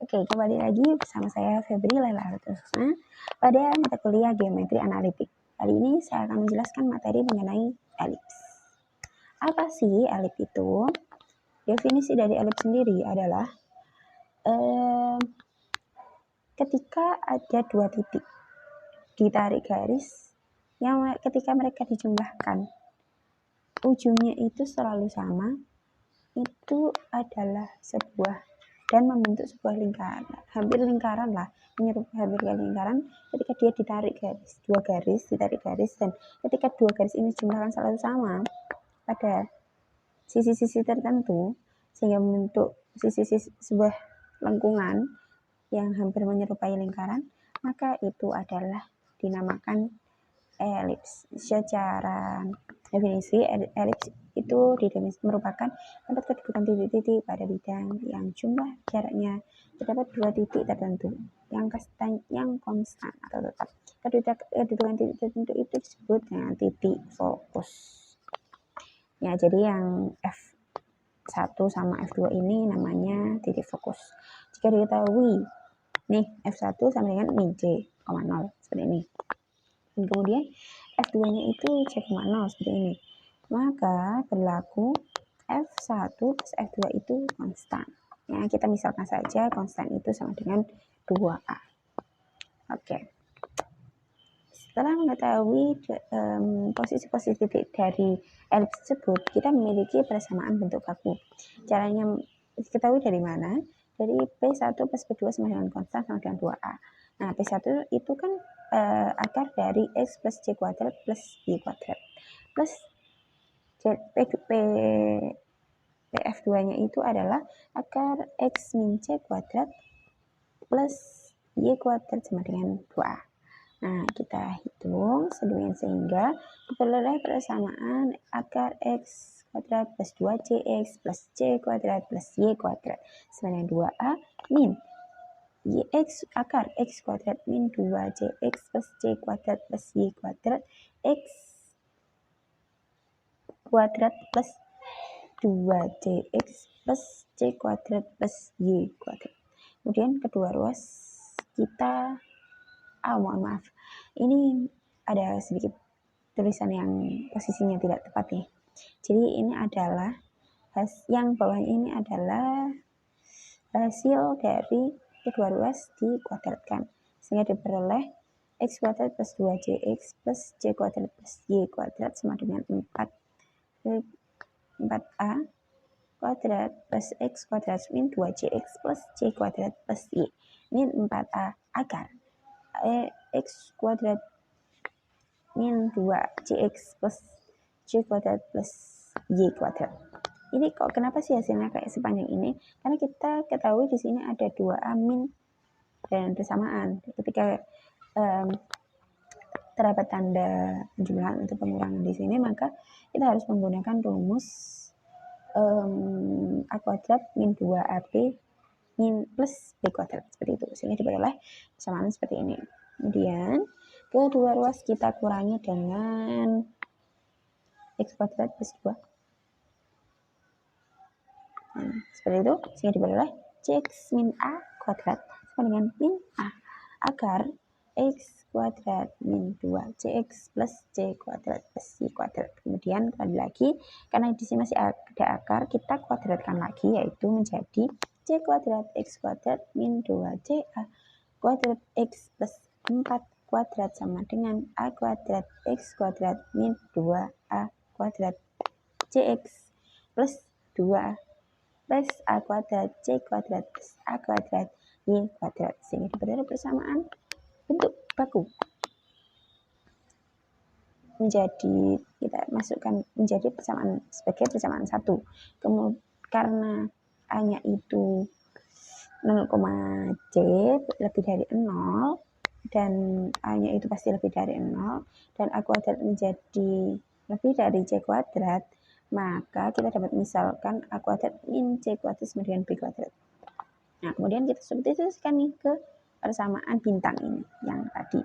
Oke, kembali lagi bersama saya Febri Lela Rusna pada mata kuliah Geometri Analitik. Kali ini saya akan menjelaskan materi mengenai elips. Apa sih elips itu? Definisi dari elips sendiri adalah ketika ada dua titik ditarik garis yang ketika mereka dijumlahkan ujungnya itu selalu sama, itu adalah sebuah dan membentuk sebuah lingkaran, hampir lingkaran lah, menyerupai hampir lingkaran ketika dia ditarik garis, dua garis ditarik garis, dan ketika dua garis ini jumlahkan selalu sama pada sisi-sisi tertentu sehingga membentuk sisi-sisi sebuah lengkungan yang hampir menyerupai lingkaran, maka itu adalah dinamakan elips. Secara definisi, elips itu merupakan tempat kedudukan titik-titik pada bidang yang jumlah jaraknya terdapat dua titik tertentu yang konstan atau tetap. Kedudukan titik tertentu itu disebut dengan titik fokus. Ya, jadi yang F1 sama F2 ini namanya titik fokus. Jika diketahui nih F1 sama dengan min J, 0 seperti ini. Dan kemudian F2-nya itu C,0 seperti ini. Maka berlaku F1 plus F2 itu konstan. Ya, kita misalkan saja konstan itu sama dengan 2A. Oke. Setelah mengetahui posisi-posisi titik dari elips tersebut, kita memiliki persamaan bentuk baku. Caranya diketahui dari mana? Dari P1 plus P2 sama dengan konstan sama dengan 2A. Nah, P1 itu kan akar dari X plus C kuadrat plus Y kuadrat plus PF2-nya itu adalah akar X min C kuadrat plus Y kuadrat sama dengan 2A. Nah, kita hitung sedemikian sehingga diperoleh persamaan akar X kuadrat plus 2CX plus C kuadrat plus Y kuadrat sama dengan 2A min X akar X kuadrat min 2CX plus C kuadrat plus Y kuadrat X kuadrat plus 2CX plus C kuadrat plus Y kuadrat. Kemudian kedua ruas kita, mohon maaf, ini ada sedikit tulisan yang posisinya tidak tepat nih. Jadi ini adalah yang bawah ini adalah hasil dari kedua ruas dikuadratkan sehingga diperoleh X kuadrat plus 2CX plus C kuadrat plus Y kuadrat sama dengan 4A kuadrat plus X kuadrat min 2CX plus C kuadrat plus Y min 4A akar X kuadrat min 2CX plus C kuadrat plus Y kuadrat. Ini kok kenapa sih hasilnya kayak sepanjang ini? Karena kita ketahui di sini ada 2A min dan bersamaan. Ketika terdapat tanda penjumlahan atau pengurangan di sini, maka kita harus menggunakan rumus A kuadrat min 2AB min plus B kuadrat seperti itu, sehingga diperoleh persamaan seperti ini. Kemudian kedua ruas kita kurangi dengan X kuadrat plus 2. Seperti itu, sehingga diperoleh CX min A kuadrat sama dengan min A akar X kuadrat min 2CX plus C kuadrat plus Y kuadrat. Kemudian kembali lagi, karena di sini masih ada akar, kita kuadratkan lagi, yaitu menjadi C kuadrat X kuadrat min 2CA kuadrat X plus 4 kuadrat sama dengan A kuadrat X kuadrat min 2A kuadrat CX plus 2 plus A kuadrat C kuadrat plus A kuadrat Y kuadrat, sehingga diperoleh persamaan bentuk baku menjadi, kita masukkan menjadi persamaan sebagai persamaan 1. Kemudian karena A-nya itu 0,C lebih dari 0 dan A-nya itu pasti lebih dari 0 dan A kuadrat menjadi lebih dari C kuadrat, maka kita dapat misalkan A kuadrat min C kuadrat sama dengan B kuadrat. Nah, kemudian kita substitusikan nih ke persamaan bintang ini yang tadi.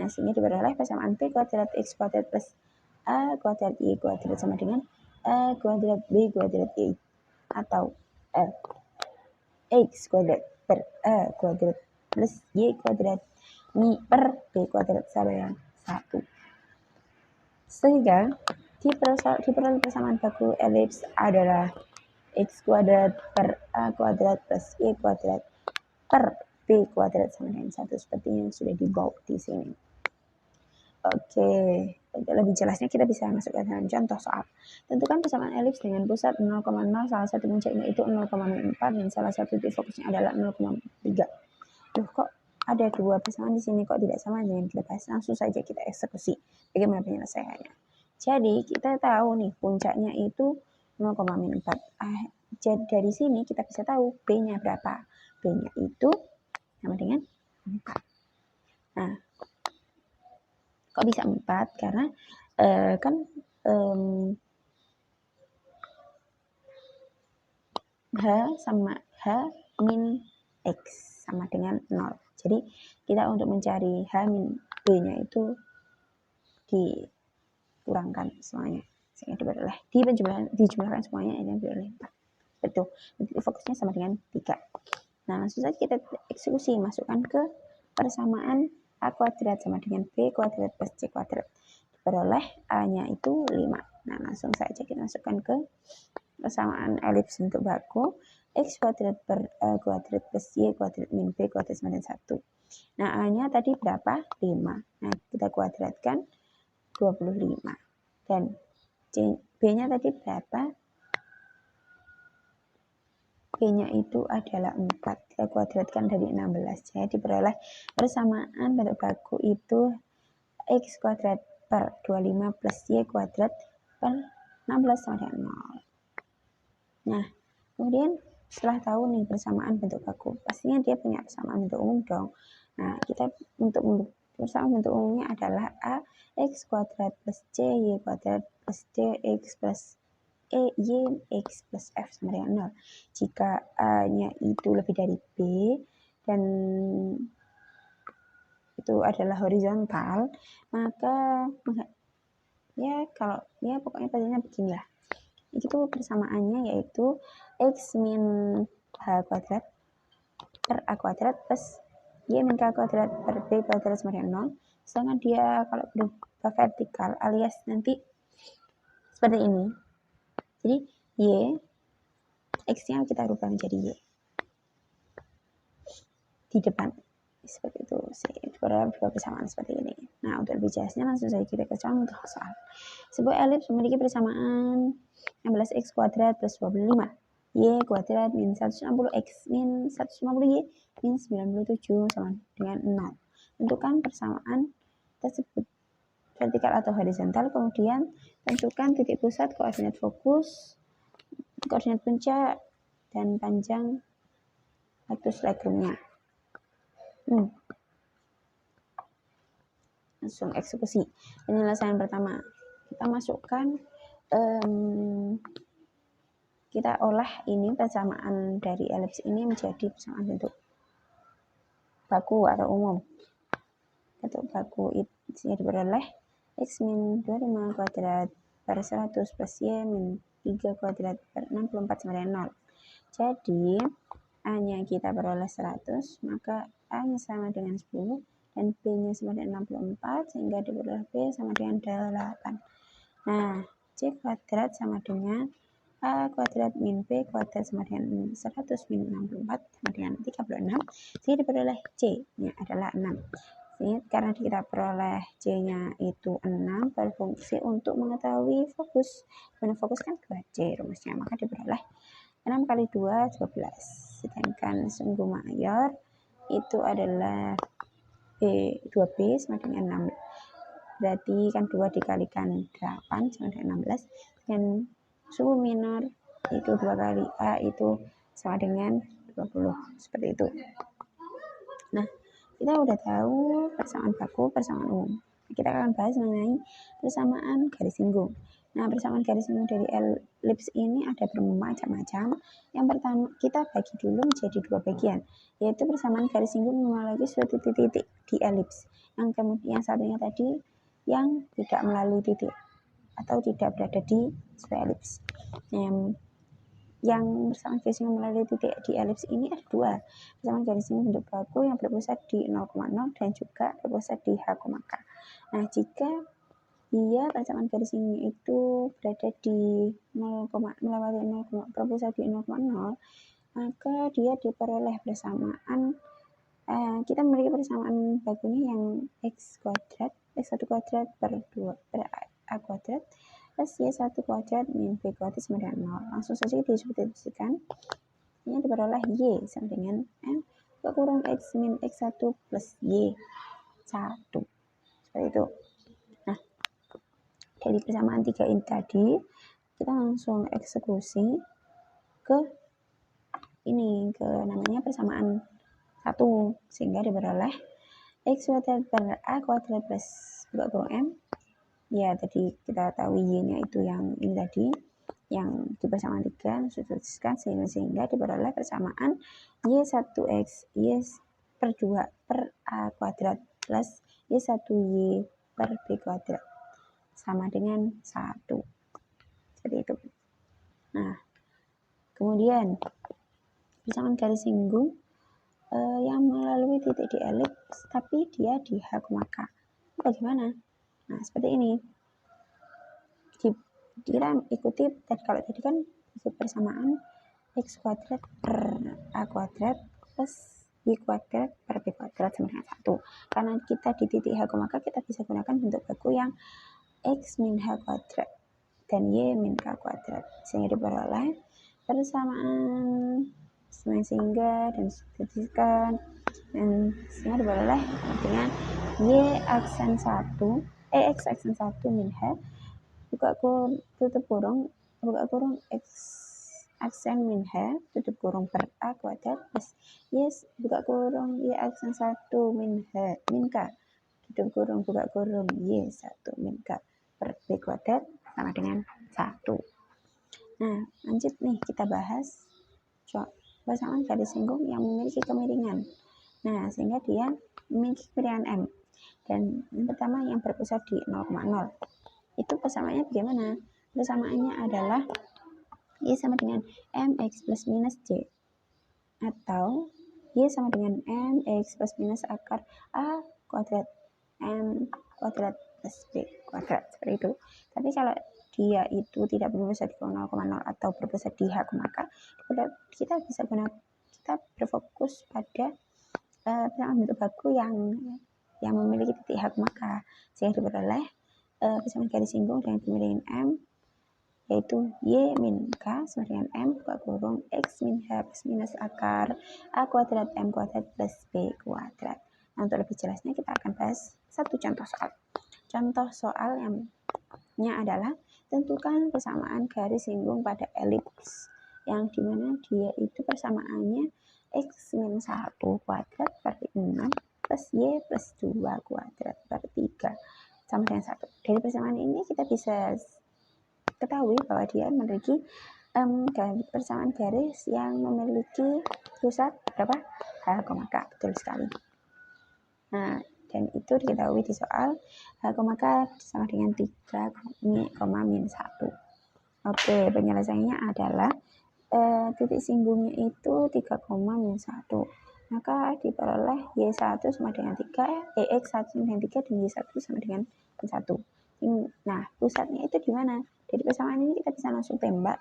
Nah, sehingga diperoleh persamaan P kuadrat X kuadrat plus A kuadrat Y kuadrat sama dengan A kuadrat B kuadrat Y atau X kuadrat per A kuadrat plus Y kuadrat Mi per B kuadrat sama dengan 1. Sehingga diperoleh persamaan baku elips adalah X kuadrat per A kuadrat plus Y kuadrat per B kuadrat sama dengan 1, seperti yang sudah dibawa di sini. Oke, lebih jelasnya kita bisa masukkan dalam contoh soal. Tentukan persamaan elips dengan pusat 0,0, salah satu puncaknya itu 0,4 dan salah satu titik fokusnya adalah 0,3. Loh, kok ada dua persamaan di sini, kok tidak sama dengan kita bahas? Langsung saja kita eksekusi bagaimana penyelesaiannya. Jadi kita tahu nih puncaknya itu 0,4. Jadi dari sini kita bisa tahu B-nya berapa. B-nya itu sama dengan 4. Nah, kok bisa 4? Karena kan H sama H min X sama dengan 0. Jadi kita untuk mencari H min B-nya itu dikurangkan semuanya. Sehingga diperoleh dijumlahkan semuanya ini diperoleh 4. Betul. Jadi fokusnya sama dengan 3. Nah, langsung saja kita eksekusi, masukkan ke persamaan A kuadrat sama dengan B kuadrat plus C kuadrat. Diperoleh A-nya itu 5. Nah, langsung saja kita masukkan ke persamaan elips bentuk baku. X kuadrat per A kuadrat plus Y kuadrat min B kuadrat sama dengan 1. Nah, A-nya tadi berapa? 5. Nah, kita kuadratkan 25. Dan B-nya tadi berapa? B-nya itu adalah 4. Kita kuadratkan dari 16. Jadi diperoleh persamaan bentuk baku itu X kuadrat per 25 plus Y kuadrat per 16 sama dengan 0. Nah, kemudian setelah tahu nih persamaan bentuk baku, pastinya dia punya persamaan bentuk umum dong. Nah, kita untuk persamaan bentuk umumnya adalah A X kuadrat plus C Y kuadrat plus D X plus Y X plus F sama dengan 0. Jika A-nya itu lebih dari B dan itu adalah horizontal, maka ya kalau ya pokoknya pastinya beginilah. Itu persamaannya yaitu X min H kuadrat per A kuadrat plus Y min K kuadrat per B kuadrat sama dengan 0. Sedangkan dia kalau berubah vertikal alias nanti seperti ini. Jadi Y, X-nya kita rubah menjadi Y. Di depan. Seperti itu. Dua persamaan seperti ini. Nah, untuk lebih jelasnya langsung saja kita ke contoh soal. Sebuah elips memiliki persamaan 16x kuadrat plus 25. Y kuadrat min 160x min 150Y min 97 sama dengan 0. Tentukan persamaan tersebut vertikal atau horizontal, kemudian tentukan titik pusat, koordinat fokus, koordinat puncak, dan panjang atus legumnya. Langsung eksekusi. Penyelesaian pertama, kita masukkan kita olah ini persamaan dari elips ini menjadi persamaan bentuk baku atau umum. Bentuk baku itu diperoleh X min 25 kuadrat per 100 plus Y min 3 kuadrat per 64 sama dengan 0. Jadi A-nya kita peroleh 100, maka A-nya sama dengan 10 dan B-nya sama dengan 64, sehingga diperoleh B sama dengan 8. Nah, C kuadrat sama dengan A kuadrat min B kuadrat sama dengan 100 min 64 sama dengan 36, sehingga diperoleh C-nya adalah 6. Karena kita peroleh C-nya itu 6, berfungsi untuk mengetahui fokus. Mana fokus kan 2C rumusnya, maka diperoleh 6 kali 2, 12. Sedangkan sungguh mayor itu adalah 2B sama dengan 6. Berarti kan 2 dikalikan 8 sama dengan 16. Dan sungguh minor itu 2 kali A itu sama dengan 20. Seperti itu. Nah, kita udah tahu persamaan baku, persamaan umum. Kita akan bahas mengenai persamaan garis singgung. Nah, persamaan garis singgung dari elips ini ada bermacam-macam. Yang pertama, kita bagi dulu menjadi 2 bagian, yaitu persamaan garis singgung melalui suatu titik di elips. Yang kemudian satunya tadi yang tidak melalui titik atau tidak berada di sebuah elips. yang persamaan garis singgung melalui titik di elips ini ada dua. Persamaan garis singgung bentuk baku yang berpusat di 0,0 dan juga berpusat di H,K. Nah, jika dia persamaan garis singgung itu berada di 0, melewati 0, berpusat di 0,0, maka dia diperoleh persamaan kita memiliki persamaan bakunya yang x kuadrat, x1 kuadrat per 2 per a kuadrat plus y1 kuadrat min b kuadrat sama dengan 0. Langsung saja disubstitusikan. Ini diperoleh y sama dengan m kurang x min x1 plus y1. Seperti itu. Nah, dari persamaan 3 ini tadi, kita langsung eksekusi ke ini, ke namanya persamaan 1, sehingga diperoleh x kuadrat per a kuadrat plus buka kurung m. Ya, tadi kita tahu y-nya itu yang ini tadi, yang di persamaan 3, substitusikan sehingga diperoleh persamaan y1x y per 2 per a kuadrat plus y1y per b kuadrat sama dengan 1. Seperti itu. Nah, kemudian persamaan garis singgung yang melalui titik di elips tapi dia di H,K. Bagaimana? Nah, seperti ini. Kita ikuti kalau tadi kan ikut persamaan x kuadrat per a kuadrat plus y kuadrat per b kuadrat sama dengan 1. Karena kita di titik H,K, kita bisa gunakan bentuk baku yang x min h kuadrat dan y min k kuadrat, sehingga diperoleh persamaan sehingga dan substitusikan dan sehingga diperoleh dengan y aksen 1 x aksen 1 min h buka kurung tutup kurung x aksen min h tutup kurung per a kuadrat plus y buka kurung y aksen 1 min h min k tutup kurung buka kurung y 1 min k per b kuadrat sama dengan 1. Nah, lanjut nih kita bahas persamaan garis singgung yang memiliki kemiringan. Nah, sehingga dia memiliki kemiringan M. Dan yang pertama yang berpusat di 0,0. Itu persamaannya bagaimana? Persamaannya adalah Y sama dengan MX plus minus J. Atau Y sama dengan MX plus minus akar A kuadrat M kuadrat plus B kuadrat. Seperti itu. Tapi kalau dia itu tidak berpusat di 0,0 atau berpusat di H,K, kita bisa kita berfokus pada persamaan bentuk baku yang memiliki titik H,K, sehingga diperoleh persamaan garis singgung dengan kemiringan M, yaitu y min k sama dengan m buka kurung x min h plus minus akar a kuadrat m kuadrat plus b kuadrat. Nah, untuk lebih jelasnya kita akan bahas satu contoh soal. Contoh soal yang adalah tentukan persamaan garis singgung pada elips yang dimana dia itu persamaannya x min 1 kuadrat per 6 plus y plus 2 kuadrat per 3 sama dengan 1. Dari persamaan ini kita bisa ketahui bahwa dia memiliki persamaan garis yang memiliki pusat berapa? H,K. Betul sekali. Nah, dan itu diketahui di soal H,K sama dengan 3, min 1. Oke, penyelesaiannya adalah titik singgungnya itu 3, min 1. Maka diperoleh Y1 sama dengan 3, X1 sama dengan 3, dan Y1 sama dengan 1. Nah, pusatnya itu di mana? Dari persamaan ini kita bisa langsung tembak.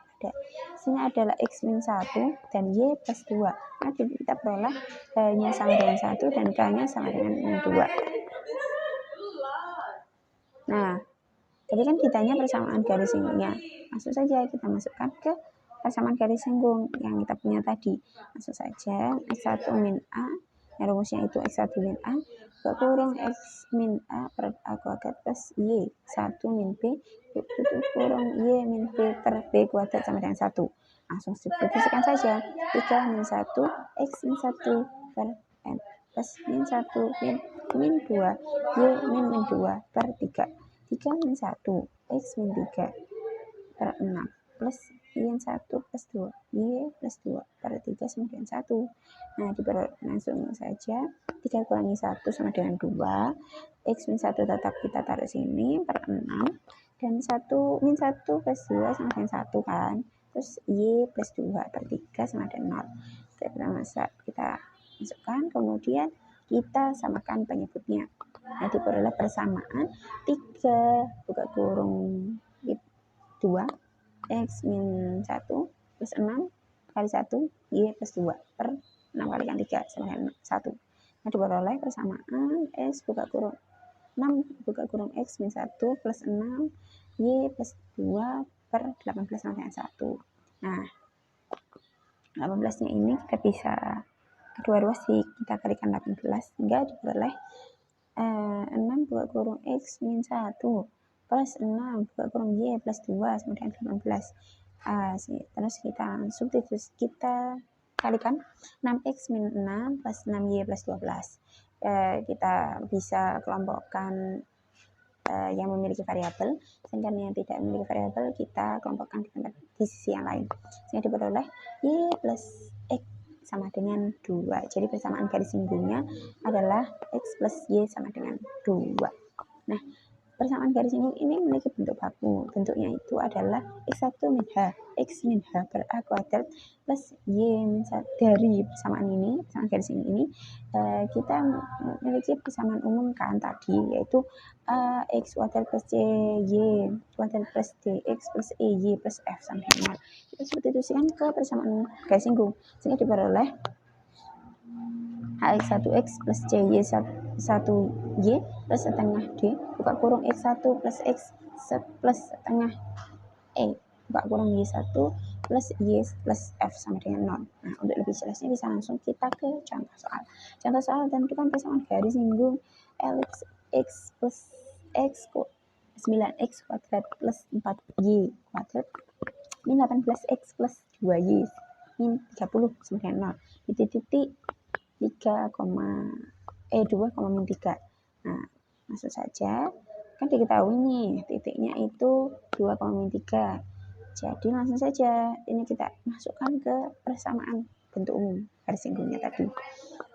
Sini adalah X min 1 dan Y plus 2. Nah, kita peroleh Y-nya sama dengan 1 dan K-nya sama dengan min 2. Nah, tadi kan ditanya persamaan garis singgungnya. Langsung saja kita masukkan ke persamaan garis singgung yang kita punya tadi. Langsung saja X1 min A, yang rumusnya itu X1 min A, kurung X min A per A kuadrat plus Y1 min B, tutup kurung Y min B per B kuadrat sama dengan 1. Langsung substitusikan saja. 3 min 1, X min 1 per N plus min 1 min 2, Y min 2 per 3. 3 min 1, X min 3 per 6 plus Y 1 plus 2, Y plus 2 per 3 sama dengan 1. Nah, langsung saja 3 kurangi 1 sama dengan 2. X min 1 tetap kita taruh sini per 6. Dan min 1 plus 2 sama dengan 1 kan. terus Y plus 2 per 3 sama dengan 0. Kita masukkan, kemudian kita samakan penyebutnya. Nah, diperoleh persamaan 3 buka kurung 2 X min 1 plus 6 kali 1 Y plus 2 per 6 kalikan 3 sama dengan 1. Nah, diperoleh persamaan X buka kurung 6 buka kurung X min 1 plus 6 Y plus 2 per 18 sama dengan 1. Nah, 18 nya ini kita bisa kedua ruas kita kalikan 18 sehingga diperoleh 6 buka kurung X min 1 plus 6 buka kurung Y plus 2 sama dengan 18. Terus kita substitusi, kita kalikan 6X min 6 plus 6Y plus 12. Kita bisa kelompokkan yang memiliki variabel, sedangkan yang tidak memiliki variabel kita kelompokkan di sisi yang lain, sehingga diperoleh Y plus X sama dengan 2. Jadi persamaan garis singgungnya adalah X plus Y sama dengan 2. Nah, persamaan garis singgung ini memiliki bentuk baku. Bentuknya itu adalah X1 min H, X min H per A kuadrat plus Y min 1. Dari persamaan ini, persamaan garis singgung ini, kita memiliki persamaan umum kan tadi, yaitu X kuadrat plus Y kuadrat plus DX plus EY plus F sama dengan 0. Kita substitusikan ke persamaan garis singgung, sehingga diperoleh AX1X plus CY1Y plus setengah D buka kurung X1 plus X plus setengah E buka kurung Y1 plus Y plus F sama dengan 0. Nah, untuk lebih jelasnya bisa langsung kita ke contoh soal. Contoh soal tentukan persamaan garis singgung elips X plus X 9X kuadrat plus 4Y kuadrat min 18X plus 2Y min 30 sama dengan 0 di titik 2,-3. Nah, maksud saja kan diketahui nih titiknya itu 2,-3. Jadi langsung saja ini kita masukkan ke persamaan bentuk umum garis singgungnya tadi.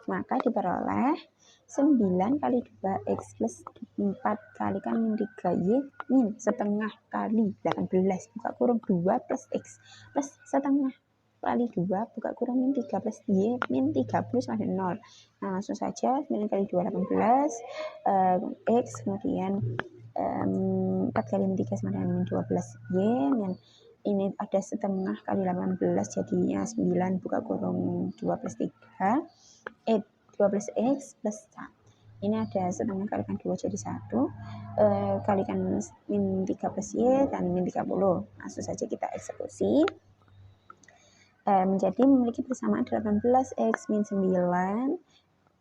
Maka diperoleh 9 kali 2X plus 4 kalikan min 3Y min setengah kali 18 buka kurung 2 plus X plus setengah kali 2 buka kurung min 3 plus Y min 30 sama dengan 0. Nah, langsung saja 9 kali 2 18 X, kemudian 4 kali min 3 sama dengan min 12 Y, min ini ada setengah kali 18 jadinya 9 buka kurung 2 plus 3 2 plus X plus 1. Ini ada setengah kalikan 2 jadi 1, kalikan min 3 plus Y dan min 30. Langsung saja kita eksekusi. Menjadi memiliki persamaan 18X min 9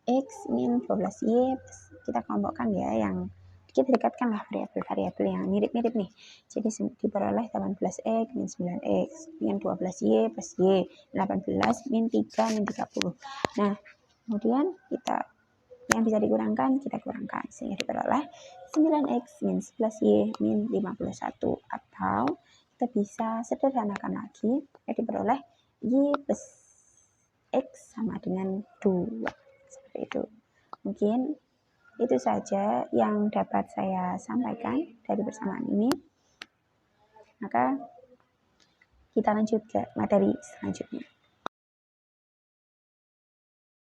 X min 12Y. Kita kelompokkan ya, yang kita dekatkan lah variabel-variabel yang mirip-mirip nih. Jadi diperoleh 18X min 9X min 12Y plus Y 18 min 3 min 30. Nah, kemudian kita yang bisa dikurangkan kita kurangkan sehingga diperoleh 9X min 11Y min 51. Atau kita bisa sederhanakan lagi, diperoleh Y plus X sama dengan 2. Seperti itu. Mungkin itu saja yang dapat saya sampaikan dari persamaan ini. Maka kita lanjut ke materi selanjutnya.